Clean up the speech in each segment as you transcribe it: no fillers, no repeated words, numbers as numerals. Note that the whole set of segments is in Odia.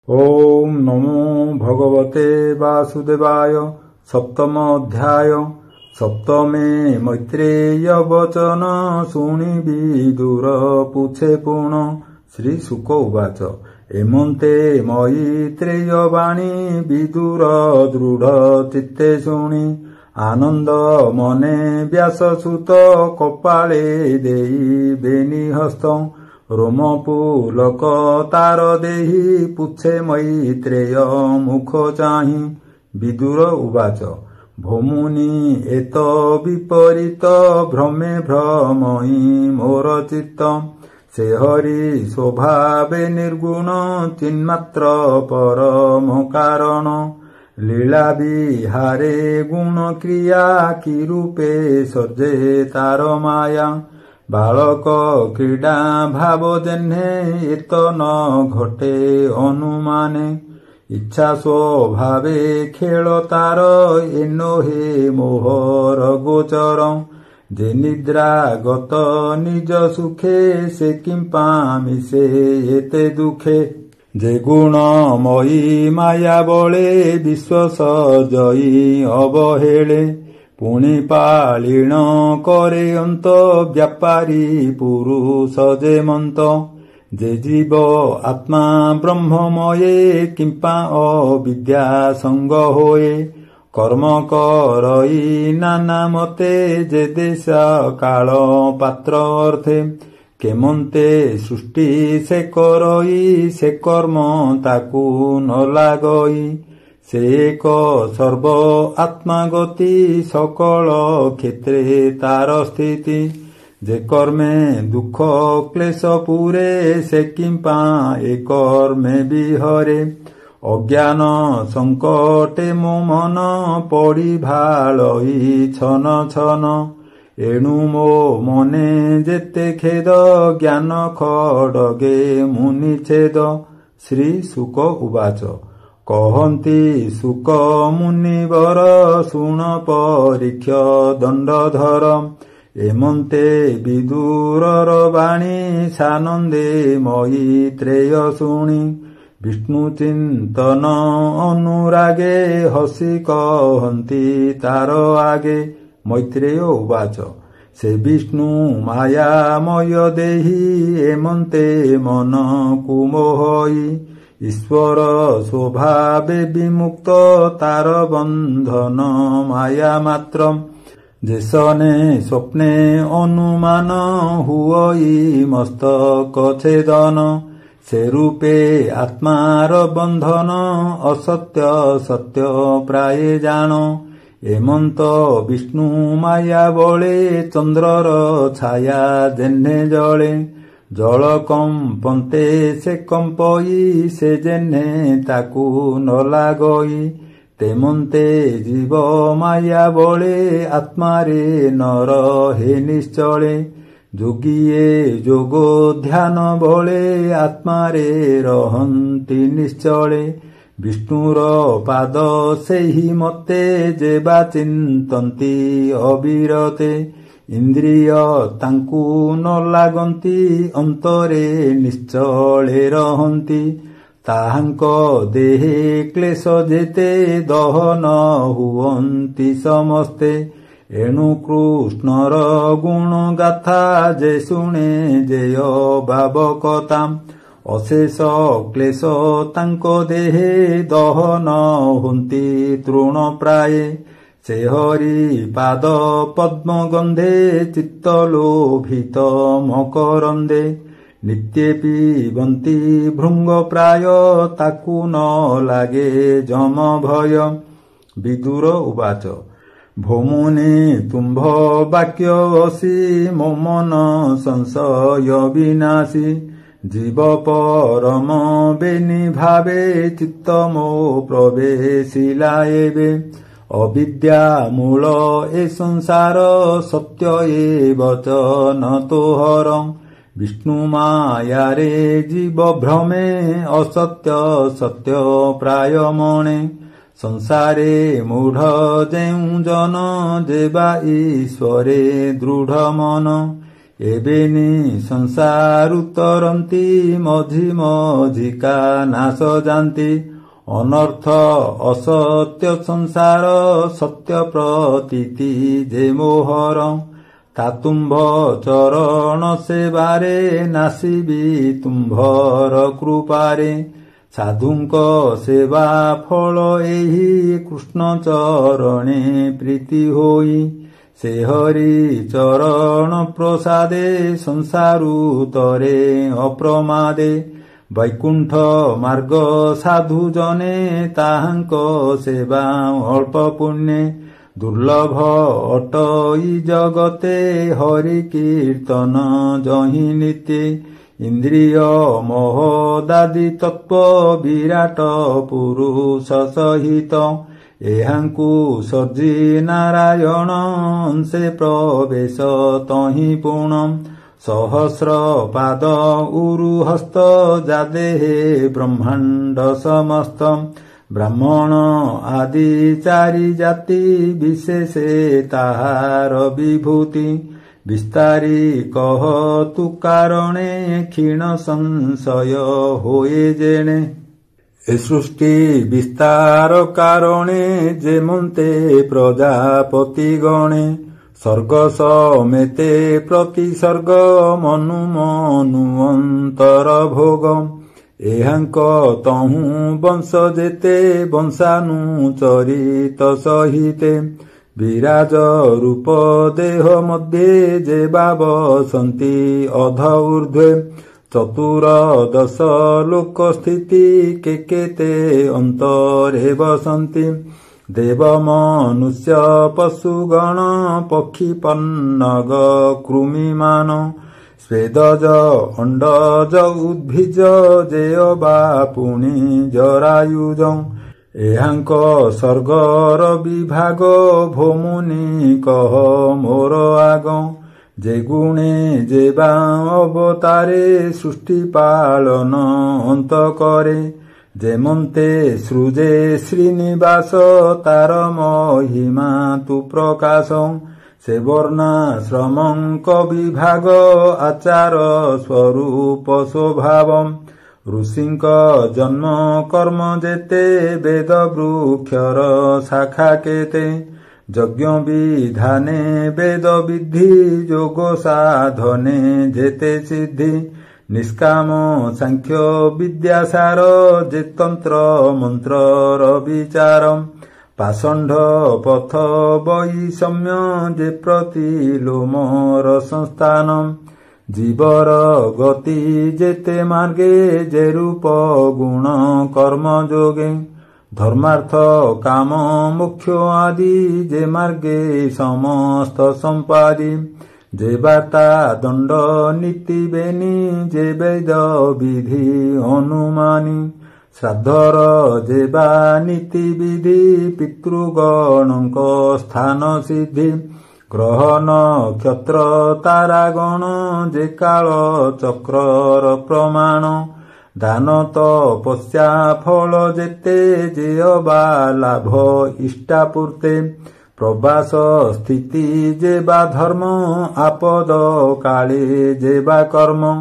ओम नमो भगवते वासुदेवाय। सप्तम अध्याय। सप्तमे मैत्रेय वचन शुणि विदुर पूछे पुण। श्री शुक उवाच एमन्ते मैत्रेय वाणी विदुर दृढ़ चित्ते शुणि। आनंद मने व्याससुत कपाळे देई बेनि हस्त। रोमपुलक तार देहि पुच्छे मैत्रेय मुख चाहि। विदुर उवाच भौमुनि एत विपरीत भ्रमे भ्रमई मोर चित्त। से हरि स्वभावे निर्गुण चिन्मात्र परम कारण। लीला विहारे गुण क्रिया कि रूपे सर्जे तार माया। बालक क्रीडा भाव जेह्ने एत न घटे अनुमाने। इच्छा स्वभावे खेल तार एनो हे मोहर गोचर। जे निद्रा गत निज सुखे से किंपा मिसे एते दुखे। जे गुणमयी माया बळे विश्व सजई अवहेळे। पुणी पालीण करे अंत व्यापारी पुरुष जे मंत। जे जीव आत्मा ब्रह्ममये किंपा अविद्या संग होए। कर्म करई नाना मते जे देश काल पात्र अर्थे। केमन्ते सृष्टि से करई से कर्म ताकू न लागई। से एक सर्व आत्मागति सकल क्षेत्रे तार स्थिति। जे कर्मे दुख क्लेश पूरे से किंपा ए कर्मे विहरे। अज्ञान संकटे मो मन पड़ी भालई छन छन। एणु मो मने जेते खेद ज्ञान खडगे मुनिछेद। श्री शुक उवाच कहन्ति शुक मुनिवर शुण परीक्ष दण्डधर। एमन्ते विदुरर वाणी सानन्दे मैत्रेय शुणि। विष्णु चिन्तन अनुरागे हसी कहन्ति तार आगे। मैत्रेय उवाच से विष्णु मायामय देहि एमन्ते मन कुमोहई। ईश्वर स्वभावे विमुक्त तार बंधन माया मात्र। जेसने स्वप्ने अनुमान हुई मस्तक छेदन। से रूपे आत्मार बंधन असत्य सत्य प्राय जान। एमंत विष्णु माया बळे चंद्रर छाया जेह्ने जळे। जल कंपन्ते से कंपई से जेह्ने ताकू न लागई। तेमन्ते जीव माया बळे आत्मारे न रहे निश्चले। जोगिए जोगो ध्यान बळे आत्मारे रहन्ति निश्चले। विष्णुर पाद सेहि मते जेबा चिन्तन्ति अविरते। इंद्रिय तांकू न लागन्ति अंतरे निश्चले रहन्ति। ताहांक देहे क्लेश जेते दहन हुवन्ति समस्ते। एणु कृष्णर गुण गाथा जे शुणे जेय भावकताम्। अशेष क्लेश तांक देहे दहन हुन्ति तृण प्राये। से हरि पाद पद्म गंधे चित्त लोभित मकरंदे। नित्ये पिबन्ति भृंग प्राय ताकू न लागे जम भय। विदुर उवाच भौमुनि तुम्भ वाक्य वसी मो मन संशय विनाशी। जीव परम बेनि भावे चित्त मो प्रवेशिला एवे। अविद्या मूल ए संसार सत्य एव च न तोहर। विष्णु माया रे जीव भ्रमे असत्य सत्य प्राय मणे। संसारे मूढ़ जेउ जन जेबा ईश्वरे दृढ़ मन। ଏବେନି ସଂସାରୁ ତରନ୍ତି ମଝି ମଝିକା ନାଶ ଯାନ୍ତି ଅନର୍ଥ ଅସତ୍ୟ ସଂସାର ସତ୍ୟ ପ୍ରତୀତି ଯେ ମୋହର ତାତୁମ୍ଭ ଚରଣ ସେବାରେ ନାସିବି ତୁମ୍ଭର କୃପାରେ ସାଧୁଙ୍କ ସେବା ଫଳ ଏହି କୃଷ୍ଣ ଚରଣେ ପ୍ରୀତି ହୋଇ ସେ ହରି ଚରଣ ପ୍ରସାଦେ ସଂସାରୁ ତରେ ଅପ୍ରମାଦେ ବୈକୁଣ୍ଠ ମାର୍ଗ ସାଧୁ ଜନେ ତାହାଙ୍କ ସେବା ଅଳ୍ପ ପୁଣ୍ୟେ ଦୁର୍ଲଭ ଅଟଇ ଜଗତେ ହରି କୀର୍ତ୍ତନ ଜହି ନିତ୍ୟେ ଇନ୍ଦ୍ରିୟ ମୋହଦାଦି ତତ୍ତ୍ୱ ବିରାଟ ପୁରୁଷ ସହିତ ଏହାଙ୍କୁ ସର୍ଜି ନାରାୟଣ ସେ ପ୍ରବେଶ ତହିଁ ପୁଣ ସହସ୍ର ପାଦ ଉରୁ ହସ୍ତ ଯାଦେହେ ବ୍ରହ୍ମାଣ୍ଡ ସମସ୍ତ ବ୍ରାହ୍ମଣ ଆଦି ଚାରି ଜାତି ବିଶେଷେ ତାହାର ବିଭୂତି ବିସ୍ତାରୀ କହ ତୁ କାରଣେ କ୍ଷୀଣ ସଂଶୟ ହୋଏ ଯେଣେ ଏ ସୃଷ୍ଟି ବିସ୍ତାର କାରଣେ ଯେମନ୍ତେ ପ୍ରଜାପତି ଗଣେ ସ୍ୱର୍ଗ ସମେତେ ପ୍ରତିସର୍ଗ ମନୁ ମନୁଅନ୍ତର ଭୋଗ ଏହାଙ୍କ ତହୁଁ ବଂଶ ଯେତେ ବଂଶାନୁଚରିତ ସହିତେ ବିରାଜ ରୂପ ଦେହ ମଧ୍ୟେ ଯେବା ବସନ୍ତି ଅଧ ଊର୍ଧ୍ୱେ ଚତୁର୍ଦଶ ଲୋକ ସ୍ଥିତି କେତେ ଅନ୍ତରେ ବସନ୍ତି ଦେବ ମନୁଷ୍ୟ ପଶୁଗଣ ପକ୍ଷୀ ପନ୍ନଗ କୃମିମାନ ସ୍ୱେଦଜ ଅଣ୍ଡଜ ଉଦ୍ଭିଜ ଯେୟ ବା ପୁଣି ଜରାୟୁଜ ଏହାଙ୍କ ସ୍ୱର୍ଗର ବିଭାଗ ଭୋମୁନି କହ ମୋର ଆଗ ଯେ ଗୁଣେ ଯେବା ଅବତାରେ ସୃଷ୍ଟି ପାଳନ ଅନ୍ତ କରେ ଯେମନ୍ତେ ସୃଜେ ଶ୍ରୀନିବାସ ତାର ମହିମା ତୁ ପ୍ରକାଶ ସେ ବର୍ଣ୍ଣାଶ୍ରମଙ୍କ ବିଭାଗ ଆଚାର ସ୍ୱରୂପ ସ୍ୱଭାବ ଋଷିଙ୍କ ଜନ୍ମ କର୍ମ ଯେତେ ବେଦ ବୃକ୍ଷର ଶାଖା କେତେ ଯଜ୍ଞ ବିଧାନେ ବେଦ ବିଧି ଯୋଗ ସାଧନେ ଯେତେ ସିଦ୍ଧି ନିଷ୍କାମ ସାଂଖ୍ୟ ବିଦ୍ୟାସାର ଯେ ତନ୍ତ୍ର ମନ୍ତ୍ରର ବିଚାର ପାଷଣ୍ଡ ପଥ ବୈଷମ୍ୟ ଯେ ପ୍ରତିଲୋମର ସଂସ୍ଥାନ ଜୀବର ଗତି ଯେତେ ମାର୍ଗେ ଯେ ରୂପ ଗୁଣ କର୍ମ ଯୋଗେ ଧର୍ମାର୍ଥ କାମ ମୋକ୍ଷ ଆଦି ଯେ ମାର୍ଗେ ସମସ୍ତ ସମ୍ପାଦି ଯେ ବାର୍ତ୍ତା ଦଣ୍ଡ ନୀତି ବେନି ଯେ ବେଦ ବିଧି ଅନୁମାନି ଶ୍ରାଦ୍ଧର ଯେ ବା ନୀତି ବିଧି ପିତୃଗଣଙ୍କ ସ୍ଥାନ ସିଦ୍ଧି ଗ୍ରହ ନକ୍ଷତ୍ର ତାରାଗଣ ଯେ କାଳ ଚକ୍ରର ପ୍ରମାଣ ଦାନ ତପସ୍ୟା ଫଳ ଯେତେ ଯେୟ ବା ଲାଭ ଇଷ୍ଟାପୂର୍ତେ ପ୍ରବାସ ସ୍ଥିତି ଯେ ବା ଧର୍ମ ଆପଦ କାଳେ ଯେ ବା କର୍ମ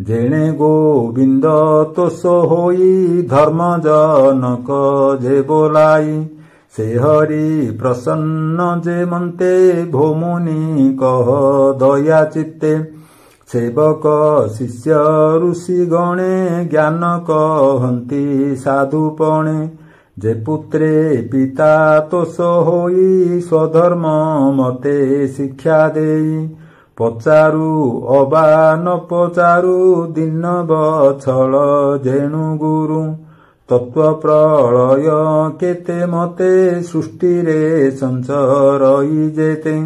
ଯେଣେ ଗୋବିନ୍ଦ ତୋଷ ହୋଇ ଧର୍ମ ଜନକ ଯେ ବୋଲାଇ ସେ ହରି ପ୍ରସନ୍ନ ଯେ ମନ୍ତେ ଭୋମୁନି କହ ଦୟା ଚିତ୍ତେ ସେବକ ଶିଷ୍ୟ ଋଷି ଗଣେ ଜ୍ଞାନ କହନ୍ତି ସାଧୁପଣେ ଯେ ପୁତ୍ରେ ପିତା ତୋଷ ହୋଇ ସ୍ୱଧର୍ମ ମତେ ଶିକ୍ଷା ଦେଇ ପଚାରୁ ଅବା ନ ପଚାରୁ ଦିନ ବଛଳ ଯେଣୁ ଗୁରୁ ତତ୍ତ୍ୱ ପ୍ରଳୟ କେତେ ମତେ ସୃଷ୍ଟିରେ ସଞ୍ଚରଇ ଯେତେ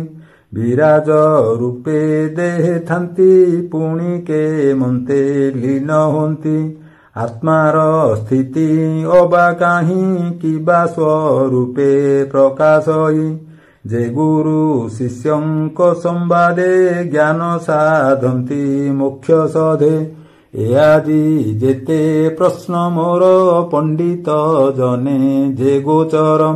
ବିରାଜ ରୂପେ ଦେହେ ଥାନ୍ତି ପୁଣି କେ ମନ୍ତେ ଲୀନ ହୁଅନ୍ତି ଆତ୍ମାର ସ୍ଥିତି ଅବା କାହିଁ କିବା ସ୍ୱରୂପେ ପ୍ରକାଶଇ ଯେ ଗୁରୁ ଶିଷ୍ୟଙ୍କ ସମ୍ବାଦେ ଜ୍ଞାନ ସାଧନ୍ତି ମୋକ୍ଷ ସଧେ ଏ ଆଦି ଯେତେ ପ୍ରଶ୍ନ ମୋର ପଣ୍ଡିତ ଜନେ ଯେ ଗୋଚର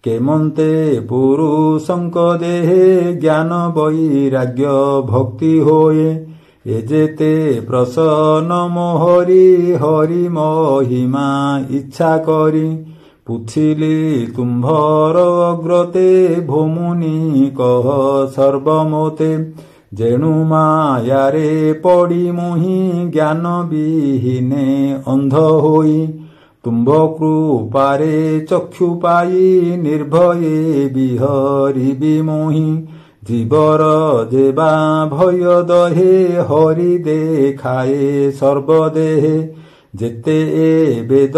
କେମନ୍ତେ ପୁରୁଷଙ୍କ ଦେହେ ଜ୍ଞାନ ବୈରାଗ୍ୟ ଭକ୍ତି ହୋଏ। ଏ ଯେତେ ପ୍ରସନ୍ନ ମୋହରି ହରି ମହିମା ଇଚ୍ଛା କରି। ପୁଥିଲି ତୁମ୍ଭର ଅଗ୍ରତେ ଭୋମୁନି କହ ସର୍ବମୋତେ। ଯେଣୁ ମାୟାରେ ପଡ଼ି ମୁହିଁ ଜ୍ଞାନ ବିହୀନେ ଅନ୍ଧ ହୋଇ। ତୁମ୍ଭ କୃପାରେ ଚକ୍ଷୁ ପାଇ ନିର୍ଭୟେ ବିହରିବି ମୁହିଁ। ଜୀବର ଯେବା ଭୟ ଦହେ ହରି ଦେଖାଏ ସର୍ବଦେହେ। ଯେତେ ଏ ବେଦ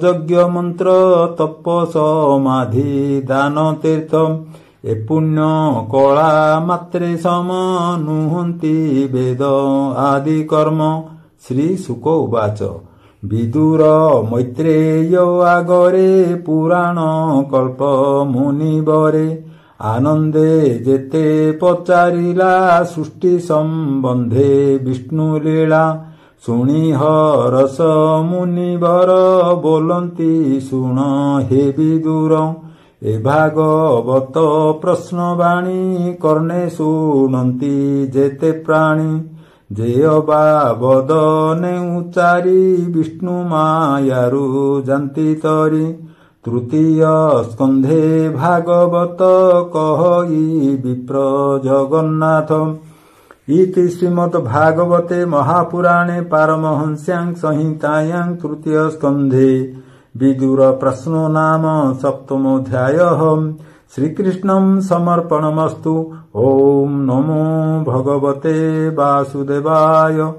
ଯଜ୍ଞ ମନ୍ତ୍ର ତପ ସମାଧି ଦାନ ତୀର୍ଥ। ଏ ପୁଣ୍ୟ କଳା ମାତ୍ରେ ସମ ନୁହନ୍ତି ବେଦ ଆଦି କର୍ମ। ଶ୍ରୀ ଶୁକ ଉବାଚ। ବିଦୁର ମୈତ୍ରେୟ ଆଗରେ ପୁରାଣ କଳ୍ପ ମୁନିବରେ। ଆନନ୍ଦେ ଯେତେ ପଚାରିଲା ସୃଷ୍ଟି ସମ୍ବନ୍ଧେ ବିଷ୍ଣୁ ଲୀଳା। ଶୁଣି ହରସ ମୁନିବର ବୋଲନ୍ତି ଶୁଣ ହେ ବିଦୁର। ଏ ଭାଗବତ ପ୍ରଶ୍ନବାଣୀ କର୍ଣ୍ଣେ ଶୁଣନ୍ତି ଯେତେ ପ୍ରାଣୀ। ଯେ ଅବାବଦ ନେଉଚାରି ବିଷ୍ଣୁ ମାୟାରୁ ଜାନ୍ତି ତରି। ତୃତୀୟ ସ୍କନ୍ଧେ ଭାଗବତ କହଇ ବିପ୍ର ଜଗନ୍ନାଥ। ଇତି ଶ୍ରୀମଦ୍ ଭାଗବତେ ମହାପୁରାଣେ ପାରମହଂସ୍ୟାଂ ସଂହିତାୟାଂ ତୃତୀୟ ସ୍କନ୍ଧେ ବିଦୁର ପ୍ରଶ୍ନୋ ନାମ ସପ୍ତମୋऽଧ୍ୟାୟः। ଶ୍ରୀକୃଷ୍ଣଂ ସମର୍ପଣମस्तु। ଓಂ ନମୋ ଭଗବତେ ବାସୁଦେବାୟ।